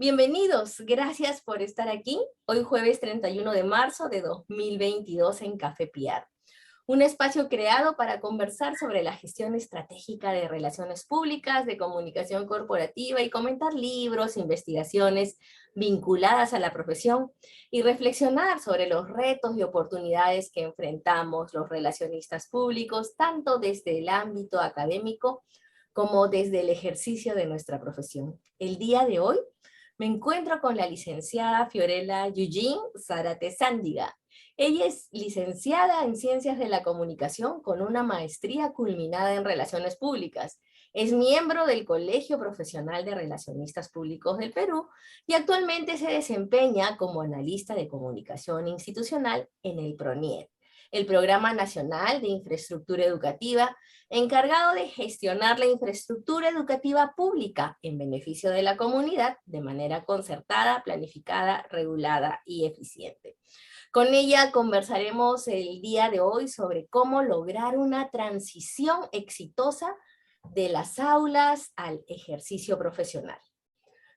Bienvenidos, gracias por estar aquí. Hoy jueves 31 de marzo de 2022 en Café PR. Un espacio creado para conversar sobre la gestión estratégica de relaciones públicas, de comunicación corporativa y comentar libros, investigaciones vinculadas a la profesión y reflexionar sobre los retos y oportunidades que enfrentamos los relacionistas públicos, tanto desde el ámbito académico como desde el ejercicio de nuestra profesión. El día de hoy me encuentro con la licenciada Fiorella Eugene Zárate Sándiga. Ella es licenciada en Ciencias de la Comunicación con una maestría culminada en Relaciones Públicas. Es miembro del Colegio Profesional de Relacionistas Públicos del Perú y actualmente se desempeña como analista de comunicación institucional en el PRONIED, el Programa Nacional de Infraestructura Educativa, encargado de gestionar la infraestructura educativa pública en beneficio de la comunidad de manera concertada, planificada, regulada y eficiente. Con ella conversaremos el día de hoy sobre cómo lograr una transición exitosa de las aulas al ejercicio profesional.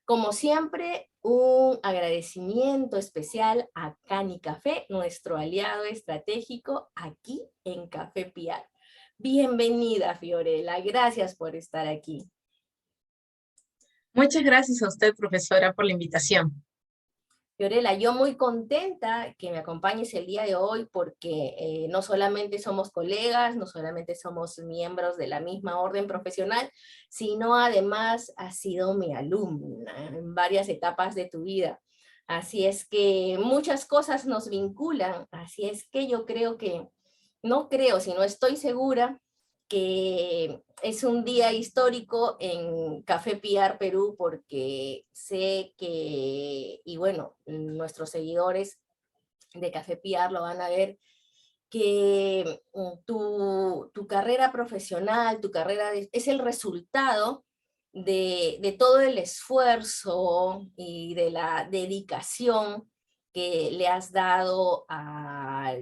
Como siempre, un agradecimiento especial a Cani Café, nuestro aliado estratégico aquí en Café PR. Bienvenida, Fiorella, gracias por estar aquí. Muchas gracias a usted, profesora, por la invitación. Fiorella, yo muy contenta que me acompañes el día de hoy porque no solamente somos colegas, no solamente somos miembros de la misma orden profesional, sino además has sido mi alumna en varias etapas de tu vida. Así es que muchas cosas nos vinculan, así es que yo creo que, no creo, sino estoy segura que es un día histórico en Café PR Perú porque sé que, y bueno, nuestros seguidores de Café PR lo van a ver, que tu carrera profesional, tu carrera es el resultado de todo el esfuerzo y de la dedicación que le has dado a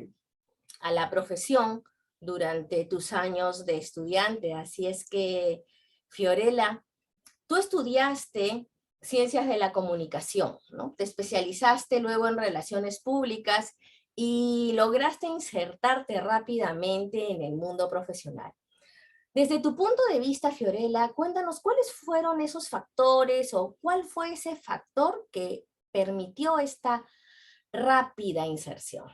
la profesión durante tus años de estudiante. Así es que, Fiorella, tú estudiaste Ciencias de la Comunicación, ¿no? Te especializaste luego en Relaciones Públicas y lograste insertarte rápidamente en el mundo profesional. Desde tu punto de vista, Fiorella, cuéntanos cuáles fueron esos factores o cuál fue ese factor que permitió esta rápida inserción.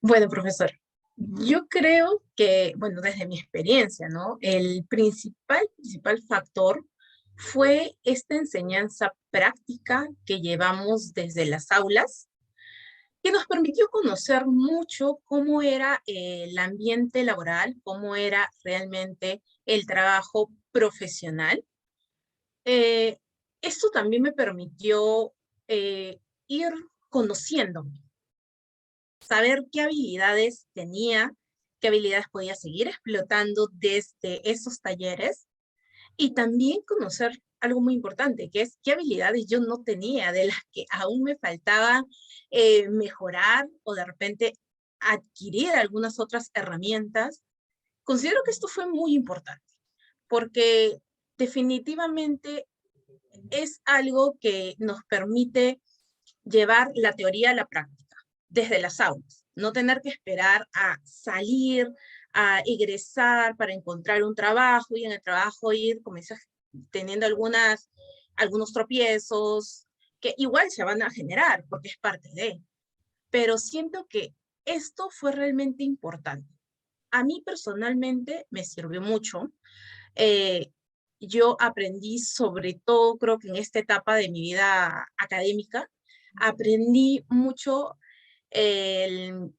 Bueno, profesor, yo creo que, bueno, desde mi experiencia, ¿no? El principal factor fue esta enseñanza práctica que llevamos desde las aulas, que nos permitió conocer mucho cómo era el ambiente laboral, cómo era realmente el trabajo profesional. Eh, Esto también me permitió ir conociéndome, saber qué habilidades tenía, qué habilidades podía seguir explotando desde esos talleres y también conocer algo muy importante, que es qué habilidades yo no tenía, de las que aún me faltaba mejorar o de repente adquirir algunas otras herramientas. Considero que esto fue muy importante porque definitivamente es algo que nos permite llevar la teoría a la práctica desde las aulas, no tener que esperar a salir, a egresar para encontrar un trabajo y en el trabajo ir, comenzar teniendo algunos tropiezos que igual se van a generar porque es parte de, pero siento que esto fue realmente importante. A mí personalmente me sirvió mucho. Eh, yo aprendí sobre todo, creo que en esta etapa de mi vida académica, aprendí mucho el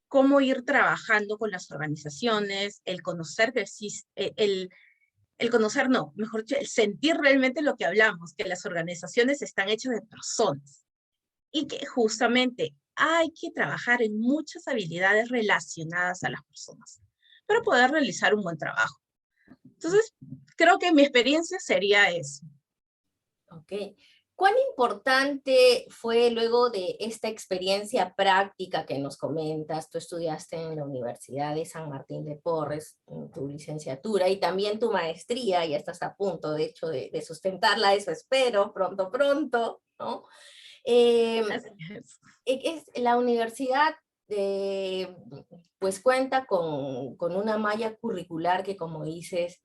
cómo ir trabajando con las organizaciones, el conocer que existe, el conocer no, mejor dicho, el sentir realmente lo que hablamos, que las organizaciones están hechas de personas y que justamente hay que trabajar en muchas habilidades relacionadas a las personas para poder realizar un buen trabajo. Entonces, creo que mi experiencia sería eso. Ok. ¿Cuán importante fue luego de esta experiencia práctica que nos comentas? Tú estudiaste en la Universidad de San Martín de Porres, en tu licenciatura, y también tu maestría, ya estás a punto, de hecho, de sustentarla, eso espero, pronto, pronto, ¿no? Eh, Así es. la universidad pues cuenta con una malla curricular que, como dices,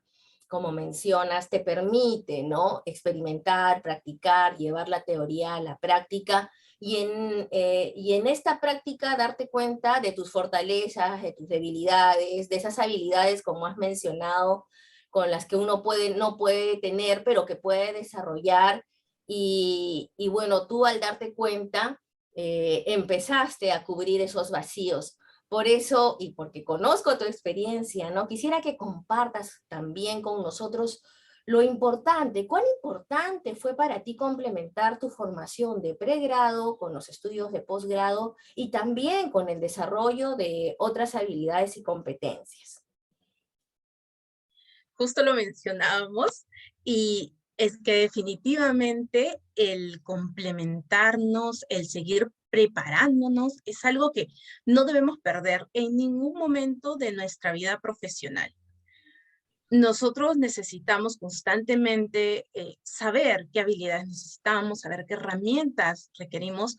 como mencionas, te permite, ¿no? Experimentar, practicar, llevar la teoría a la práctica y en esta práctica darte cuenta de tus fortalezas, de tus debilidades, de esas habilidades, como has mencionado, con las que uno no puede tener, pero que puede desarrollar. Y bueno, tú al darte cuenta, empezaste a cubrir esos vacíos. Por eso, y porque conozco tu experiencia, ¿no? Quisiera que compartas también con nosotros lo importante, cuán importante fue para ti complementar tu formación de pregrado con los estudios de posgrado y también con el desarrollo de otras habilidades y competencias. Justo lo mencionábamos, y es que definitivamente el complementarnos, el seguir preparándonos, es algo que no debemos perder en ningún momento de nuestra vida profesional. Nosotros necesitamos constantemente saber qué habilidades necesitamos, saber qué herramientas requerimos,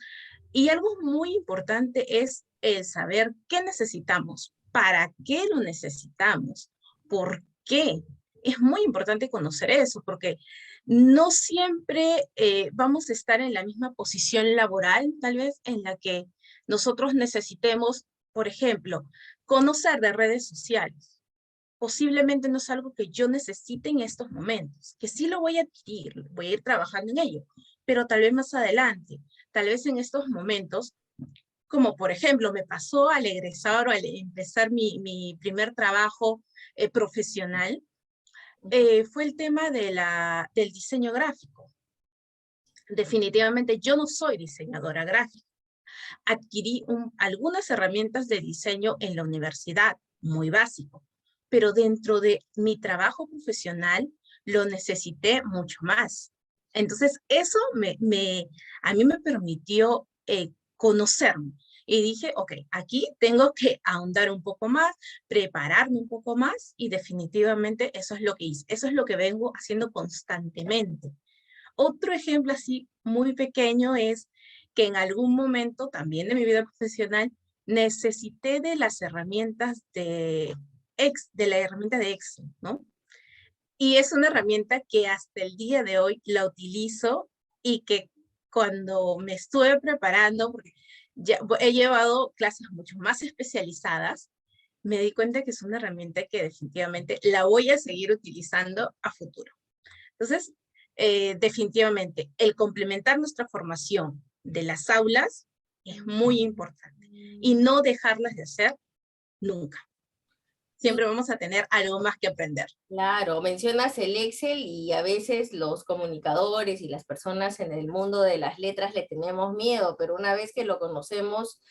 y algo muy importante es el saber qué necesitamos, para qué lo necesitamos, por qué. Es muy importante conocer eso, porque no siempre vamos a estar en la misma posición laboral, tal vez, en la que nosotros necesitemos, por ejemplo, conocer de redes sociales. Posiblemente no es algo que yo necesite en estos momentos, que sí lo voy a adquirir, voy a ir trabajando en ello, pero tal vez más adelante, tal vez en estos momentos, como por ejemplo me pasó al egresar o al empezar mi primer trabajo profesional, fue el tema del diseño gráfico. Definitivamente yo no soy diseñadora gráfica. Adquirí algunas herramientas de diseño en la universidad, muy básico, pero dentro de mi trabajo profesional lo necesité mucho más. Entonces, eso a mí me permitió conocerme. Y dije, ok, aquí tengo que ahondar un poco más, prepararme un poco más, y definitivamente eso es lo que hice. Eso es lo que vengo haciendo constantemente. Otro ejemplo así muy pequeño es que en algún momento también de mi vida profesional necesité de las herramientas de la herramienta de Excel, ¿no? Y es una herramienta que hasta el día de hoy la utilizo, y que cuando me estuve preparando, porque ya he llevado clases mucho más especializadas, me di cuenta que es una herramienta que definitivamente la voy a seguir utilizando a futuro. Entonces, definitivamente, el complementar nuestra formación de las aulas es muy importante, y no dejarlas de hacer nunca. Sí, Siempre vamos a tener algo más que aprender. claro, mencionas el Excel y a veces los comunicadores y las personas en el mundo de las letras le tenemos miedo, pero una vez que lo conocemos,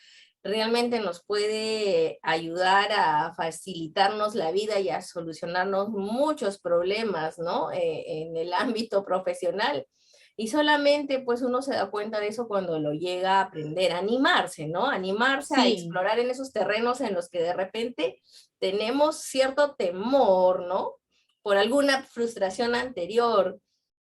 realmente nos puede ayudar a facilitarnos la vida y a solucionarnos muchos problemas, ¿no? En el ámbito profesional. Y solamente pues uno se da cuenta de eso cuando lo llega a aprender, a animarse, ¿no? Animarse a Sí, explorar en esos terrenos en los que de repente tenemos cierto temor, ¿no? Por alguna frustración anterior,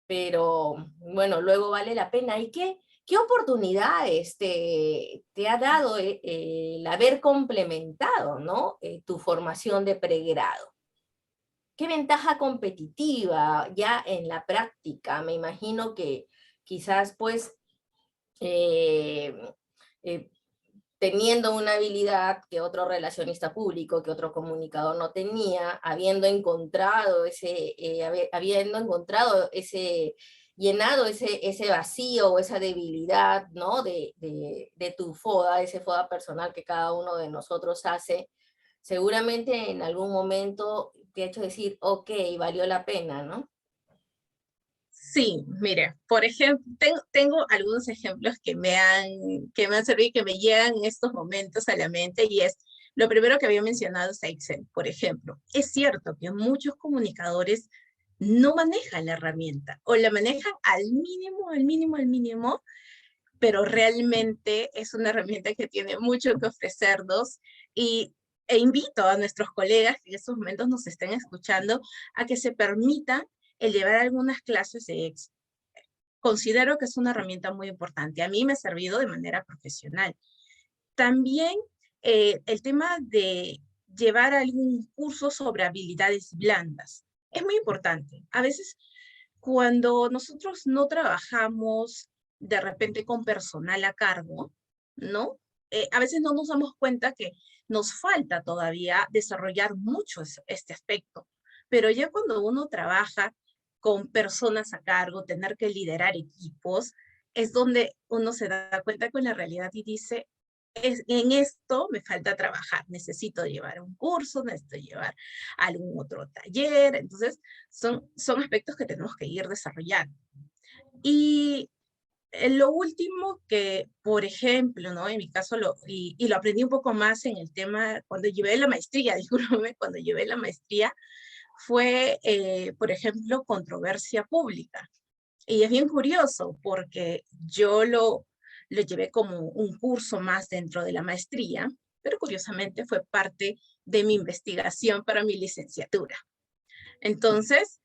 pero bueno, luego vale la pena. ¿Y qué oportunidades te ha dado el haber complementado, ¿no? Tu formación de pregrado? ¿Qué ventaja competitiva ya en la práctica? Me imagino que quizás pues eh, eh, teniendo una habilidad que otro relacionista público, que otro comunicador no tenía, habiendo encontrado ese, llenado ese vacío o esa debilidad, ¿no? De tu FODA, ese FODA personal que cada uno de nosotros hace, seguramente en algún momento te ha hecho decir, ok, valió la pena, ¿no? sí, mire, por ejemplo, tengo algunos ejemplos que me han servido y que me llegan en estos momentos a la mente, y es, lo primero que había mencionado es Excel, por ejemplo. Es cierto que muchos comunicadores no maneja la herramienta o la maneja al mínimo, al mínimo, al mínimo, pero realmente es una herramienta que tiene mucho que ofrecernos e invito a nuestros colegas que en estos momentos nos estén escuchando a que se permitan el llevar algunas clases de Excel. Considero que es una herramienta muy importante. A mí me ha servido de manera profesional. También el tema de llevar algún curso sobre habilidades blandas es muy importante. A veces cuando nosotros no trabajamos de repente con personal a cargo, ¿no? A veces no nos damos cuenta que nos falta todavía desarrollar mucho este aspecto. Pero ya cuando uno trabaja con personas a cargo, tener que liderar equipos, es donde uno se da cuenta con la realidad y dice, en esto me falta trabajar, necesito llevar un curso, necesito llevar algún otro taller, entonces son aspectos que tenemos que ir desarrollando. Y lo último que, por ejemplo, ¿no? En mi caso, y lo aprendí un poco más en el tema, cuando llevé la maestría, discúlpame, cuando llevé la maestría, fue, por ejemplo, controversia pública. Y es bien curioso porque yo lo llevé como un curso más dentro de la maestría, pero curiosamente fue parte de mi investigación para mi licenciatura. Entonces,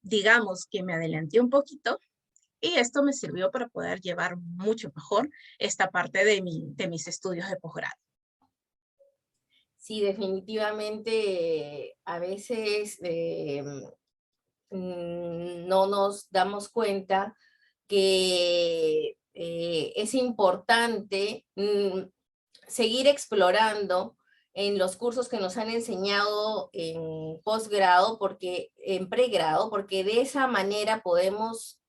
digamos que me adelanté un poquito y esto me sirvió para poder llevar mucho mejor esta parte de mis estudios de posgrado. Sí, definitivamente a veces no nos damos cuenta que es importante seguir explorando en los cursos que nos han enseñado en posgrado, en pregrado, porque de esa manera podemos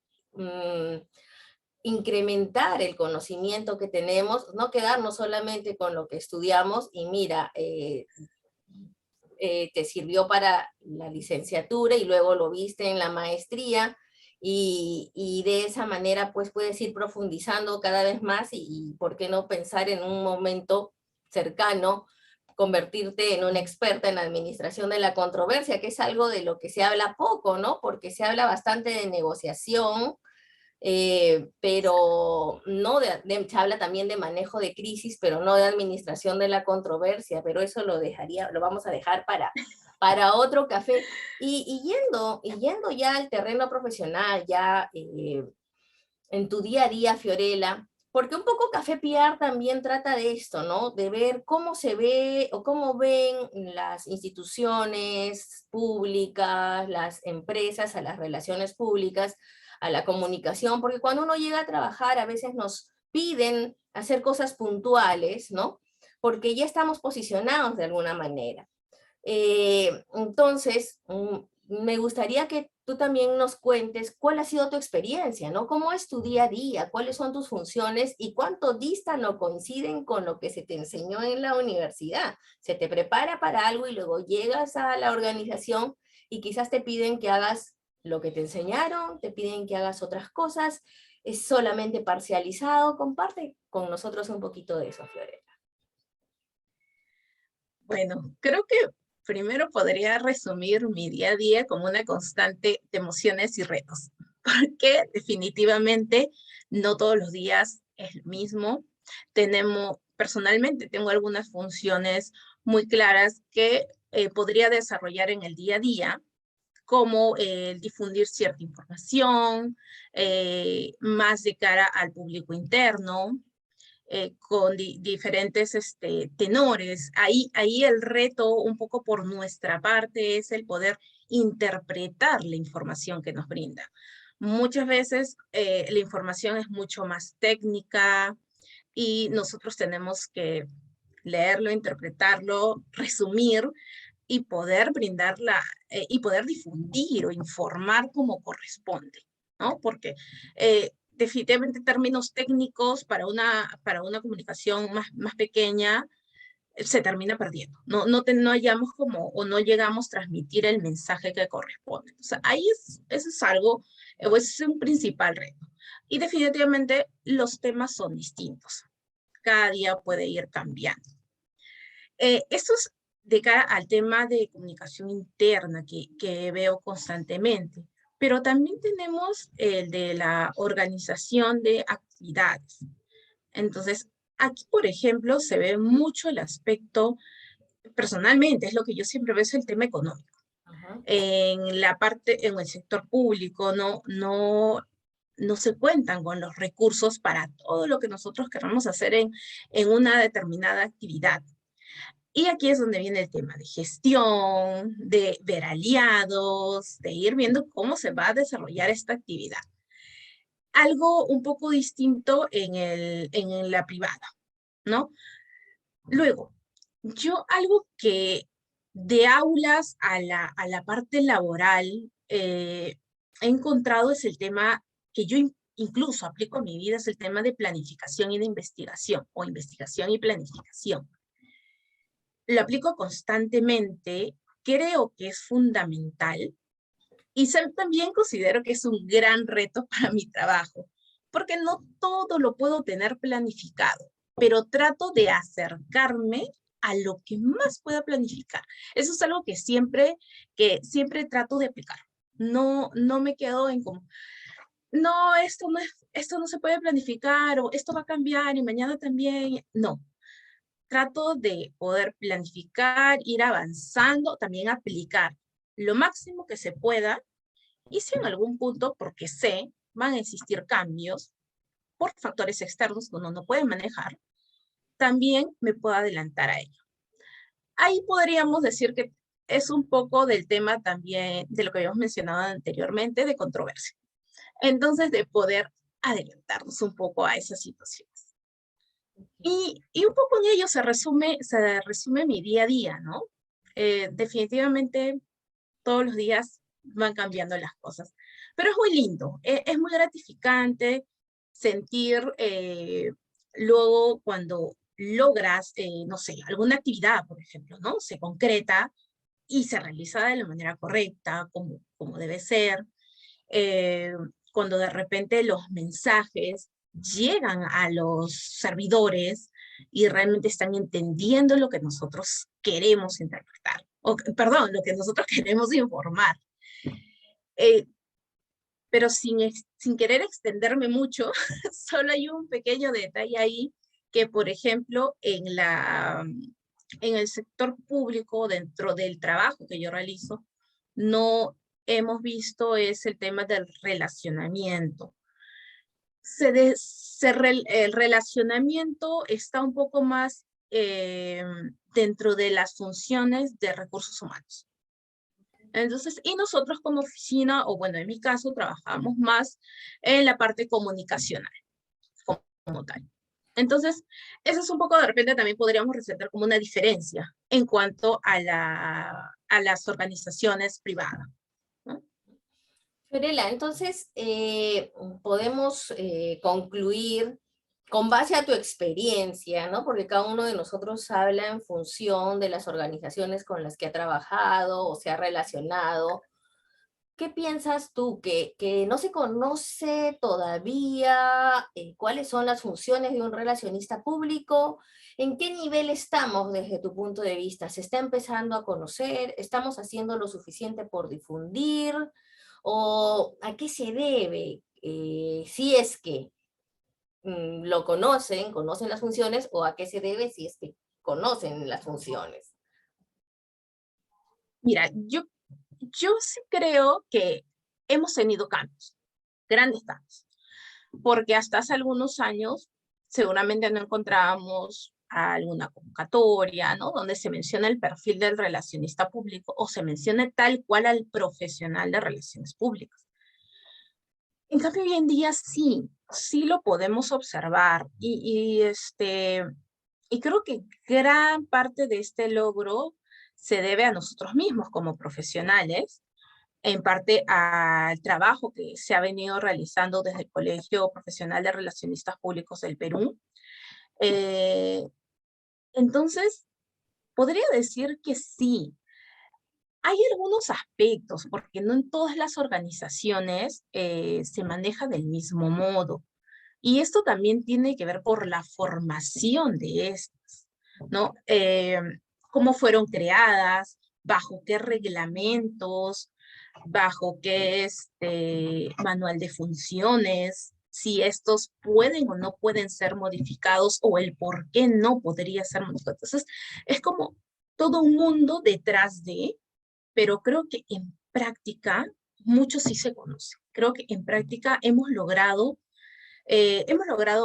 incrementar el conocimiento que tenemos, no quedarnos solamente con lo que estudiamos y mira, te sirvió para la licenciatura y luego lo viste en la maestría y de esa manera pues puedes ir profundizando cada vez más y por qué no pensar en un momento cercano convertirte en una experta en la administración de la controversia, que es algo de lo que se habla poco, ¿no? Porque se habla bastante de negociación, pero no se habla también de manejo de crisis, pero no de administración de la controversia, pero eso lo vamos a dejar para otro café. Y yendo ya al terreno profesional, ya en tu día a día, Fiorella, porque un poco Café PR también trata de esto, ¿no? De ver cómo se ve o cómo ven las instituciones públicas, las empresas, a las relaciones públicas, a la comunicación, porque cuando uno llega a trabajar a veces nos piden hacer cosas puntuales, ¿no? Porque ya estamos posicionados de alguna manera. Entonces, me gustaría que tú también nos cuentes cuál ha sido tu experiencia, ¿no? ¿Cómo es tu día a día? ¿Cuáles son tus funciones? ¿Y cuánto distan o coinciden con lo que se te enseñó en la universidad? Se te prepara para algo y luego llegas a la organización y quizás te piden que hagas lo que te enseñaron, te piden que hagas otras cosas, es solamente parcializado. Comparte con nosotros un poquito de eso, Fiorella. Bueno, creo que primero podría resumir mi día a día como una constante de emociones y retos, porque definitivamente no todos los días es lo mismo. Personalmente tengo algunas funciones muy claras que podría desarrollar en el día a día, como el difundir cierta información, más de cara al público interno, con diferentes tenores. Ahí el reto un poco por nuestra parte es el poder interpretar la información que nos brinda. Muchas veces la información es mucho más técnica y nosotros tenemos que leerlo, interpretarlo, resumir y poder brindarla y poder difundir o informar como corresponde, ¿no? Porque definitivamente términos técnicos para una comunicación más pequeña se termina perdiendo. No hallamos como o no llegamos a transmitir el mensaje que corresponde. O sea, eso es algo, o es un principal reto. Y definitivamente los temas son distintos. Cada día puede ir cambiando. Estos de cara al tema de comunicación interna que veo constantemente. Pero también tenemos el de la organización de actividades. Entonces, aquí, por ejemplo, se ve mucho el aspecto, personalmente, es lo que yo siempre veo, es el tema económico. Ajá. En la parte, en el sector público, no se cuentan con los recursos para todo lo que nosotros queramos hacer en una determinada actividad. Y aquí es donde viene el tema de gestión, de ver aliados, de ir viendo cómo se va a desarrollar esta actividad. Algo un poco distinto en la privada, ¿no? Luego, yo algo que de aulas a la parte laboral he encontrado es el tema que yo incluso aplico a mi vida, es el tema de planificación y de investigación, o investigación y planificación. Lo aplico constantemente, creo que es fundamental y también considero que es un gran reto para mi trabajo, porque no todo lo puedo tener planificado, pero trato de acercarme a lo que más pueda planificar. Eso es algo que siempre trato de aplicar. No me quedo en como, no, esto no se puede planificar o esto va a cambiar y mañana también. No, trato de poder planificar, ir avanzando, también aplicar lo máximo que se pueda y si en algún punto, porque sé, van a existir cambios por factores externos que uno no puede manejar, también me puedo adelantar a ello. Ahí podríamos decir que es un poco del tema también de lo que habíamos mencionado anteriormente, de controversia. Entonces, de poder adelantarnos un poco a esas situaciones. Y un poco en ello se resume mi día a día, ¿no? Definitivamente todos los días van cambiando las cosas. Pero es muy lindo, es muy gratificante sentir luego cuando logras, no sé, alguna actividad, por ejemplo, ¿no? Se concreta y se realiza de la manera correcta, como debe ser. eh, Cuando de repente los mensajes llegan a los servidores y realmente están entendiendo lo que nosotros queremos interpretar, o perdón, lo que nosotros queremos informar. Eh, pero sin querer extenderme mucho, solo hay un pequeño detalle ahí que, por ejemplo, en el sector público, dentro del trabajo que yo realizo, no hemos visto es el tema del relacionamiento. El relacionamiento está un poco más dentro de las funciones de recursos humanos. Entonces, y nosotros como oficina, o bueno, en mi caso, trabajamos más en la parte comunicacional, como tal. Entonces, eso es un poco, de repente también podríamos resaltar como una diferencia en cuanto a las organizaciones privadas, ¿no? Fiorella, entonces podemos concluir con base a tu experiencia, ¿no? Porque cada uno de nosotros habla en función de las organizaciones con las que ha trabajado o se ha relacionado. ¿Qué piensas tú? Que no se conoce todavía cuáles son las funciones de un relacionista público. ¿En qué nivel estamos desde tu punto de vista? ¿Se está empezando a conocer? ¿Estamos haciendo lo suficiente por difundir? ¿O a qué se debe? Si es que lo conocen las funciones, o a qué se debe si es que conocen las funciones. Mira, yo sí creo que hemos tenido cambios, grandes cambios, porque hasta hace algunos años seguramente no encontrábamos alguna convocatoria, ¿no? Donde se menciona el perfil del relacionista público o se menciona tal cual al profesional de relaciones públicas. En cambio, hoy en día sí lo podemos observar y creo que gran parte de este logro se debe a nosotros mismos como profesionales, en parte al trabajo que se ha venido realizando desde el Colegio Profesional de Relacionistas Públicos del Perú. Eh, entonces, podría decir que sí. Hay algunos aspectos, porque no en todas las organizaciones se maneja del mismo modo. Y esto también tiene que ver por la formación de estas, ¿no? cómo fueron creadas, bajo qué reglamentos, bajo qué manual de funciones, si estos pueden o no pueden ser modificados o el por qué no podría ser modificado. Entonces, es como todo un mundo detrás de, pero creo que en práctica mucho sí se conoce. Creo que en práctica hemos logrado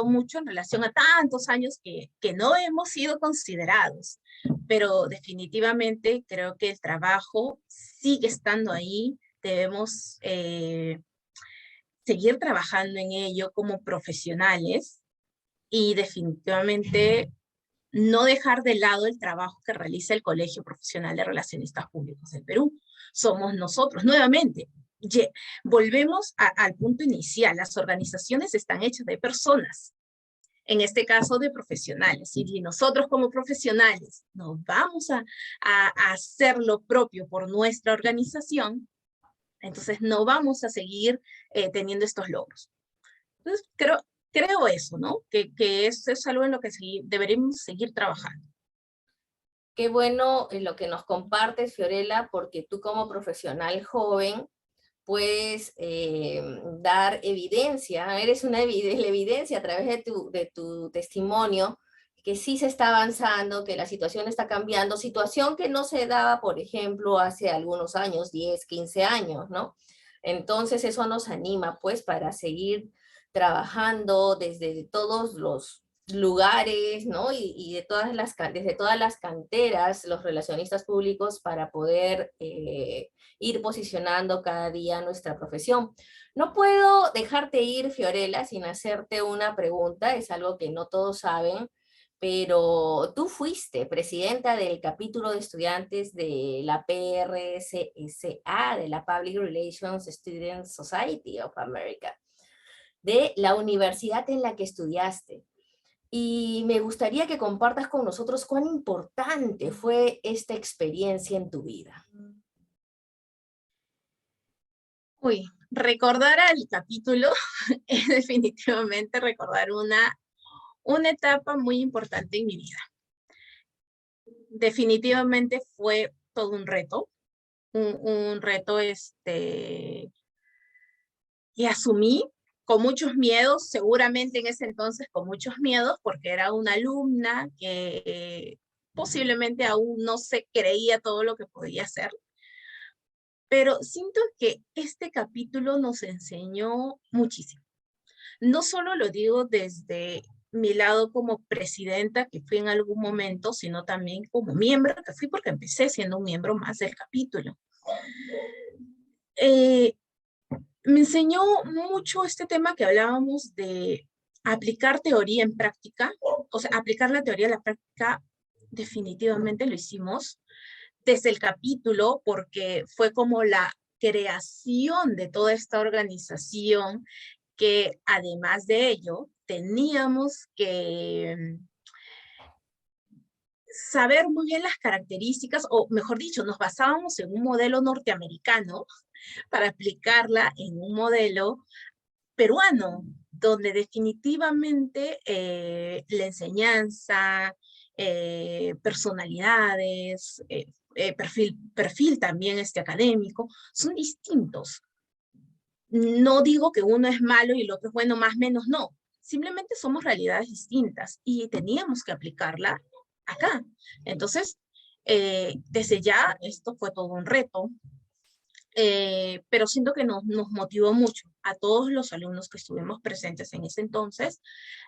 mucho en relación a tantos años que no hemos sido considerados, pero definitivamente creo que el trabajo sigue estando ahí. Debemos seguir trabajando en ello como profesionales y definitivamente no dejar de lado el trabajo que realiza el Colegio Profesional de Relacionistas Públicos del Perú. Somos nosotros, nuevamente, volvemos al punto inicial, las organizaciones están hechas de personas, en este caso de profesionales, y si nosotros como profesionales nos vamos a hacer lo propio por nuestra organización, entonces no vamos a seguir teniendo estos logros. Entonces, creo eso, ¿no? Que eso es algo en lo que deberíamos seguir trabajando. Qué bueno lo que nos compartes, Fiorella, porque tú como profesional joven puedes dar evidencia, eres la evidencia a través de tu testimonio, que sí se está avanzando, que la situación está cambiando, situación que no se daba, por ejemplo, hace algunos años, 10, 15 años, ¿no? Entonces eso nos anima, pues, para seguir trabajando desde todos los lugares, ¿no? Y desde todas las canteras, los relacionistas públicos, para poder ir posicionando cada día nuestra profesión. No puedo dejarte ir, Fiorella, sin hacerte una pregunta, es algo que no todos saben, pero tú fuiste presidenta del capítulo de estudiantes de la PRSSA, de la Public Relations Student Society of America, de la universidad en la que estudiaste. Y me gustaría que compartas con nosotros cuán importante fue esta experiencia en tu vida. Uy, recordar al capítulo es definitivamente recordar una etapa muy importante en mi vida. Definitivamente fue todo un reto, un reto que asumí con muchos miedos, seguramente en ese entonces con muchos miedos, porque era una alumna que posiblemente aún no se creía todo lo que podía hacer. Pero siento que este capítulo nos enseñó muchísimo. No solo lo digo desde mi lado como presidenta, que fui en algún momento, sino también como miembro, que fui porque empecé siendo un miembro más del capítulo. Me enseñó mucho este tema que hablábamos de aplicar teoría en práctica, o sea, aplicar la teoría a la práctica, definitivamente lo hicimos desde el capítulo, porque fue como la creación de toda esta organización que además de ello teníamos que saber muy bien las características, o mejor dicho, nos basábamos en un modelo norteamericano para aplicarla en un modelo peruano, donde definitivamente la enseñanza, personalidades, perfil también académico, son distintos. No digo que uno es malo y el otro es bueno, más o menos, no. Simplemente somos realidades distintas y teníamos que aplicarla acá. Entonces, desde ya, esto fue todo un reto, pero siento que nos motivó mucho a todos los alumnos que estuvimos presentes en ese entonces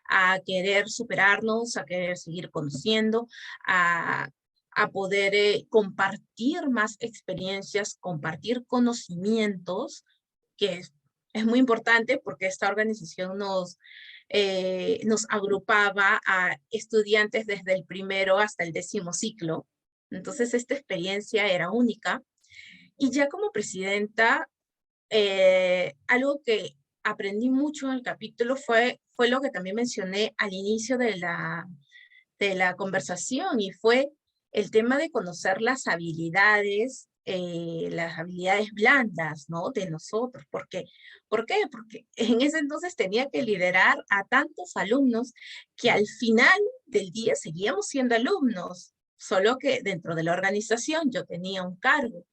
a querer superarnos, a querer seguir conociendo, a poder compartir más experiencias, compartir conocimientos, que es muy importante porque esta organización nos agrupaba a estudiantes desde el primero hasta el 10º ciclo. Entonces, esta experiencia era única. Y ya como presidenta, algo que aprendí mucho en el capítulo fue lo que también mencioné al inicio de la conversación, y fue el tema de conocer las habilidades blandas, ¿no? De nosotros. ¿Por qué? Porque en ese entonces tenía que liderar a tantos alumnos que al final del día seguíamos siendo alumnos. solo que dentro de la organización yo tenía un cargo.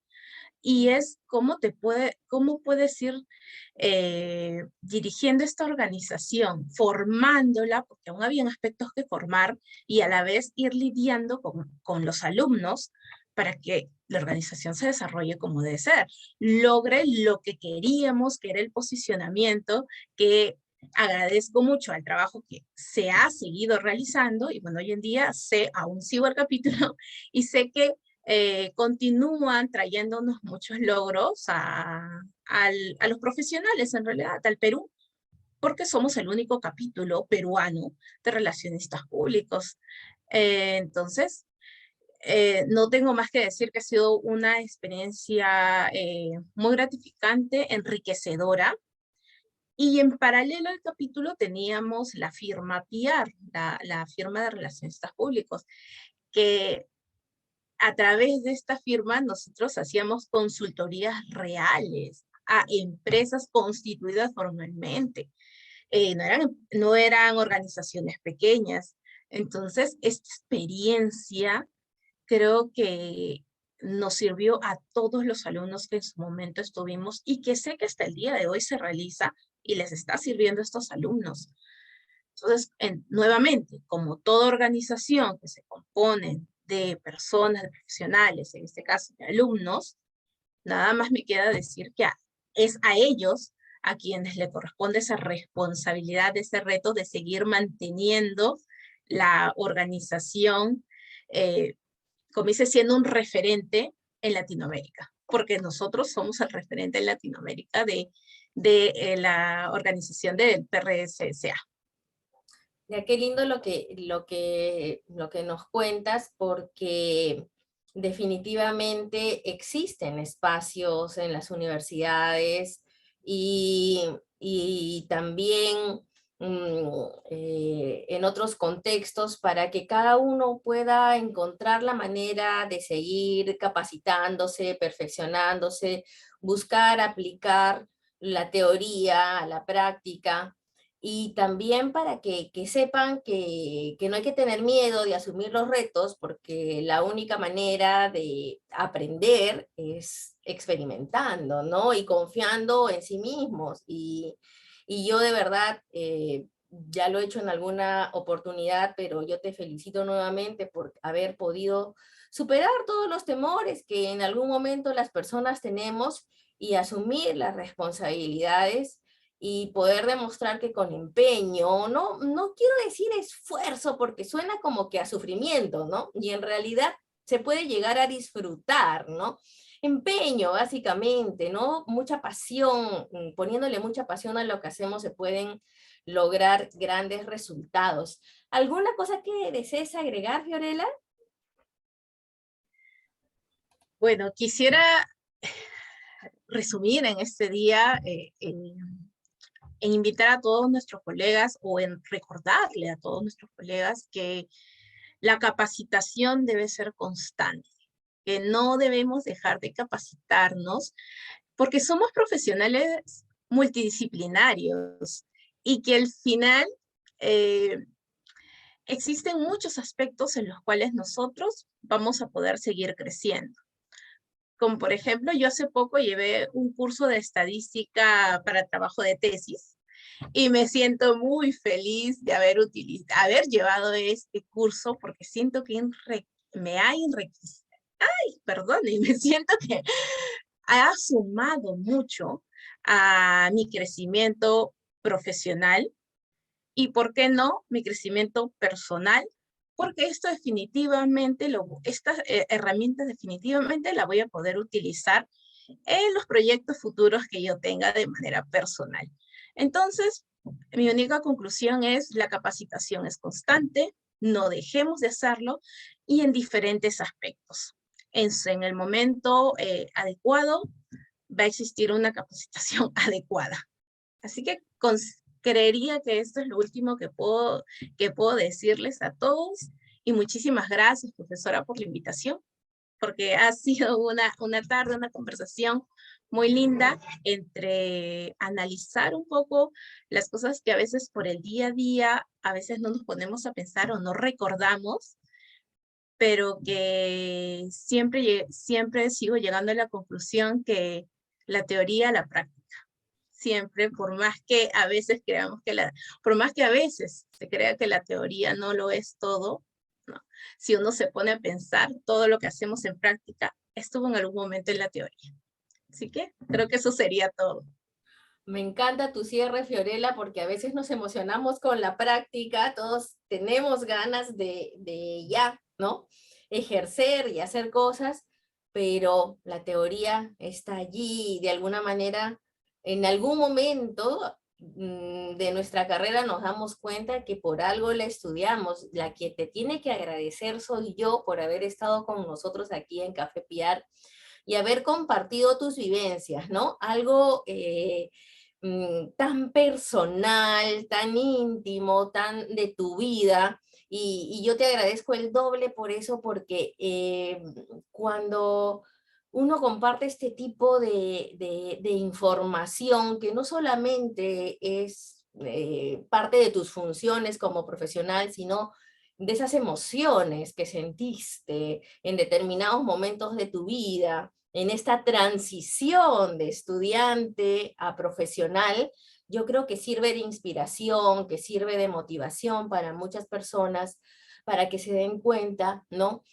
Y es cómo puedes ir dirigiendo esta organización, formándola, porque aún habían aspectos que formar, y a la vez ir lidiando con los alumnos para que la organización se desarrolle como debe ser, logre lo que queríamos, que era el posicionamiento, que agradezco mucho al trabajo que se ha seguido realizando, y bueno, hoy en día aún sigo el capítulo, y sé que continúan trayéndonos muchos logros a los profesionales, en realidad, al Perú, porque somos el único capítulo peruano de relacionistas públicos. Entonces, no tengo más que decir que ha sido una experiencia muy gratificante, enriquecedora, y en paralelo al capítulo teníamos la firma PR, la firma de relacionistas públicos, que a través de esta firma nosotros hacíamos consultorías reales a empresas constituidas formalmente. No eran organizaciones pequeñas. Entonces, esta experiencia creo que nos sirvió a todos los alumnos que en su momento estuvimos y que sé que hasta el día de hoy se realiza y les está sirviendo a estos alumnos. Entonces, nuevamente, como toda organización que se compone de personas, de profesionales, en este caso de alumnos, nada más me queda decir que es a ellos a quienes le corresponde esa responsabilidad, ese reto de seguir manteniendo la organización, como dice, siendo un referente en Latinoamérica, porque nosotros somos el referente en Latinoamérica de la organización del PRSSA. Ya qué lindo lo que nos cuentas, porque definitivamente existen espacios en las universidades y también en otros contextos para que cada uno pueda encontrar la manera de seguir capacitándose, perfeccionándose, buscar aplicar la teoría a la práctica y también para que sepan que no hay que tener miedo de asumir los retos, porque la única manera de aprender es experimentando, ¿no? Y confiando en sí mismos. Y yo de verdad, ya lo he hecho en alguna oportunidad, pero yo te felicito nuevamente por haber podido superar todos los temores que en algún momento las personas tenemos y asumir las responsabilidades y poder demostrar que con empeño, no quiero decir esfuerzo porque suena como que a sufrimiento, ¿no? Y en realidad se puede llegar a disfrutar, ¿no? Empeño, básicamente, ¿no? Mucha pasión, poniéndole mucha pasión a lo que hacemos se pueden lograr grandes resultados. ¿Alguna cosa que desees agregar, Fiorella? Bueno, quisiera resumir en este día en invitar a todos nuestros colegas o en recordarle a todos nuestros colegas que la capacitación debe ser constante, que no debemos dejar de capacitarnos porque somos profesionales multidisciplinarios y que al final eh, existen muchos aspectos en los cuales nosotros vamos a poder seguir creciendo. Como por ejemplo, yo hace poco llevé un curso de estadística para trabajo de tesis y me siento muy feliz de haber llevado este curso porque siento que me ha enriquecido. Ay, perdón, y me siento que ha sumado mucho a mi crecimiento profesional y, ¿por qué no?, mi crecimiento personal, porque esto definitivamente, estas herramientas definitivamente las voy a poder utilizar en los proyectos futuros que yo tenga de manera personal. Entonces, mi única conclusión es la capacitación es constante, no dejemos de hacerlo y en diferentes aspectos. En el momento adecuado va a existir una capacitación adecuada. Así que creería que esto es lo último que puedo decirles a todos. Y muchísimas gracias, profesora, por la invitación, porque ha sido una tarde, una conversación muy linda entre analizar un poco las cosas que a veces por el día a día, a veces no nos ponemos a pensar o no recordamos, pero que siempre sigo llegando a la conclusión que la teoría, la práctica. Siempre, por más que a veces se crea que la teoría no lo es todo, no. Si uno se pone a pensar, todo lo que hacemos en práctica estuvo en algún momento en la teoría. Así que creo que eso sería todo. Me encanta tu cierre, Fiorella, porque a veces nos emocionamos con la práctica, todos tenemos ganas de ya, ¿no? Ejercer y hacer cosas, pero la teoría está allí y de alguna manera, en algún momento de nuestra carrera nos damos cuenta que por algo la estudiamos. La que te tiene que agradecer soy yo por haber estado con nosotros aquí en Café Piar y haber compartido tus vivencias, ¿no? Algo tan personal, tan íntimo, tan de tu vida, y yo te agradezco el doble por eso, porque cuando uno comparte este tipo de información, que no solamente es parte de tus funciones como profesional, sino de esas emociones que sentiste en determinados momentos de tu vida, en esta transición de estudiante a profesional, yo creo que sirve de inspiración, que sirve de motivación para muchas personas, para que se den cuenta, ¿no?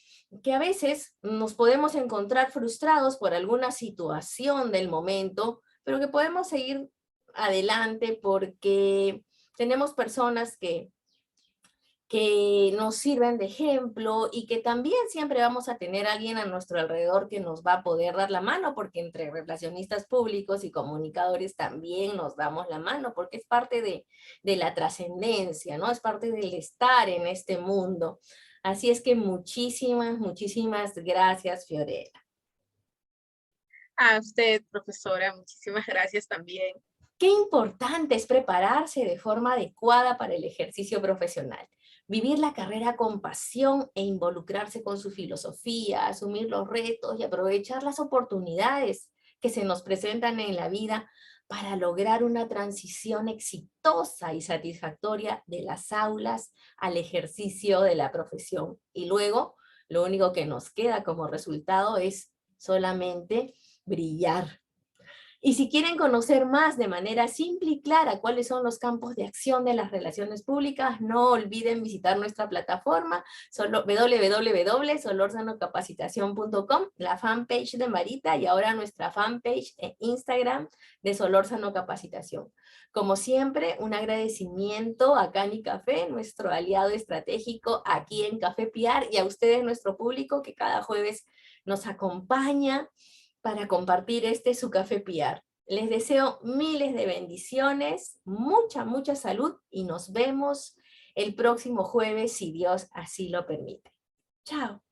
Que a veces nos podemos encontrar frustrados por alguna situación del momento, pero que podemos seguir adelante porque tenemos personas que nos sirven de ejemplo y que también siempre vamos a tener a alguien a nuestro alrededor que nos va a poder dar la mano, porque entre relacionistas públicos y comunicadores también nos damos la mano, porque es parte de la trascendencia, ¿no? Es parte del estar en este mundo. Así es que muchísimas, muchísimas gracias, Fiorella. A usted, profesora, muchísimas gracias también. Qué importante es prepararse de forma adecuada para el ejercicio profesional. Vivir la carrera con pasión e involucrarse con su filosofía, asumir los retos y aprovechar las oportunidades que se nos presentan en la vida para lograr una transición exitosa y satisfactoria de las aulas al ejercicio de la profesión. Y luego, lo único que nos queda como resultado es solamente brillar. Y si quieren conocer más de manera simple y clara cuáles son los campos de acción de las relaciones públicas, no olviden visitar nuestra plataforma www.solorsanocapacitacion.com, la fanpage de Marita y ahora nuestra fanpage en Instagram de Solórzano Capacitación. Como siempre, un agradecimiento a Cani Café, nuestro aliado estratégico aquí en Café Piar, y a ustedes, nuestro público, que cada jueves nos acompaña para compartir su Café Piar. Les deseo miles de bendiciones, mucha, mucha salud y nos vemos el próximo jueves si Dios así lo permite. Chao.